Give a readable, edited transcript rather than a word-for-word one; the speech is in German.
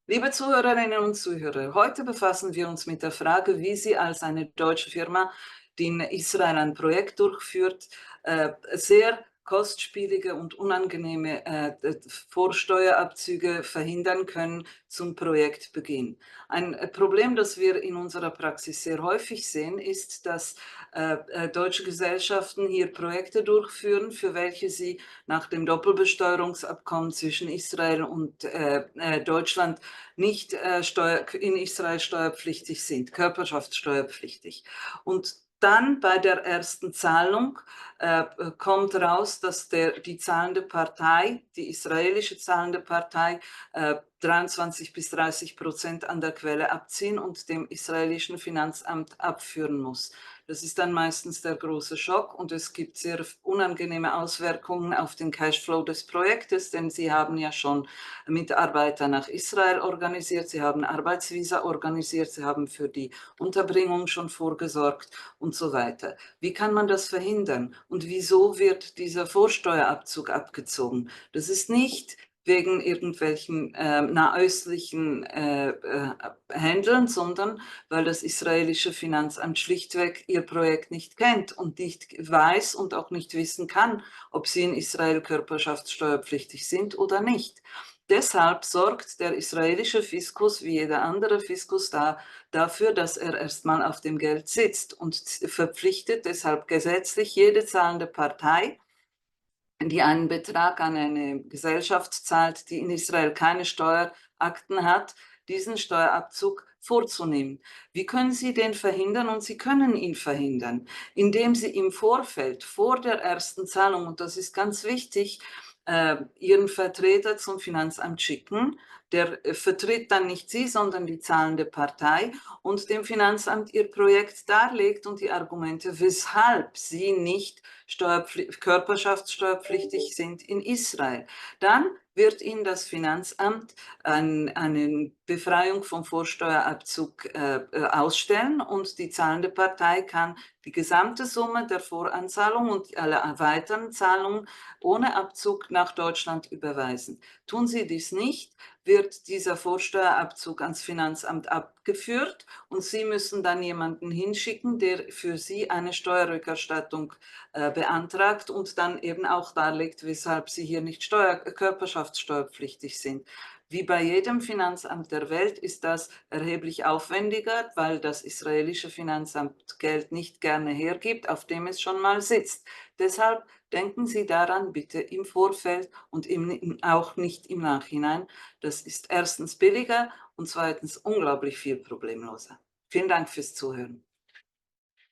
Liebe Zuhörerinnen und Zuhörer, heute befassen wir uns mit der Frage, wie Sie als eine deutsche Firma, die in Israel ein Projekt durchführt, sehr kostspielige und unangenehme Vorsteuerabzüge verhindern können zum Projektbeginn. Ein Problem, das wir in unserer Praxis sehr häufig sehen, ist, dass deutsche Gesellschaften hier Projekte durchführen, für welche sie nach dem Doppelbesteuerungsabkommen zwischen Israel und Deutschland nicht in Israel steuerpflichtig sind, körperschaftssteuerpflichtig. Und dann bei der ersten Zahlung kommt raus, dass die zahlende Partei, die israelische zahlende Partei, 23 bis 30% an der Quelle abziehen und dem israelischen Finanzamt abführen muss. Das ist dann meistens der große Schock und es gibt sehr unangenehme Auswirkungen auf den Cashflow des Projektes, denn Sie haben ja schon Mitarbeiter nach Israel organisiert, Sie haben Arbeitsvisa organisiert, Sie haben für die Unterbringung schon vorgesorgt und so weiter. Wie kann man das verhindern? Und wieso wird dieser Vorsteuerabzug abgezogen? Das ist nicht wegen irgendwelchen nahöstlichen Händeln, sondern weil das israelische Finanzamt schlichtweg ihr Projekt nicht kennt und nicht weiß und auch nicht wissen kann, ob sie in Israel körperschaftssteuerpflichtig sind oder nicht. Deshalb sorgt der israelische Fiskus wie jeder andere Fiskus dafür, dass er erstmal auf dem Geld sitzt und verpflichtet deshalb gesetzlich jede zahlende Partei, die einen Betrag an eine Gesellschaft zahlt, die in Israel keine Steuerakten hat, diesen Steuerabzug vorzunehmen. Wie können Sie den verhindern? Und Sie können ihn verhindern, indem Sie im Vorfeld, vor der ersten Zahlung, und das ist ganz wichtig, Ihren Vertreter zum Finanzamt schicken. Der vertritt dann nicht Sie, sondern die zahlende Partei und dem Finanzamt Ihr Projekt darlegt und die Argumente, weshalb Sie nicht körperschaftssteuerpflichtig sind in Israel. Dann wird Ihnen das Finanzamt eine Befreiung vom Vorsteuerabzug ausstellen und die zahlende Partei kann die gesamte Summe der Voranzahlung und alle weiteren Zahlungen ohne Abzug nach Deutschland überweisen. Tun Sie dies nicht, wird dieser Vorsteuerabzug ans Finanzamt abgeführt und Sie müssen dann jemanden hinschicken, der für Sie eine Steuerrückerstattung beantragt und dann eben auch darlegt, weshalb Sie hier nicht körperschaftssteuerpflichtig sind. Wie bei jedem Finanzamt der Welt ist das erheblich aufwendiger, weil das israelische Finanzamt Geld nicht gerne hergibt, auf dem es schon mal sitzt. Deshalb denken Sie daran, bitte im Vorfeld und auch nicht im Nachhinein. Das ist erstens billiger und zweitens unglaublich viel problemloser. Vielen Dank fürs Zuhören.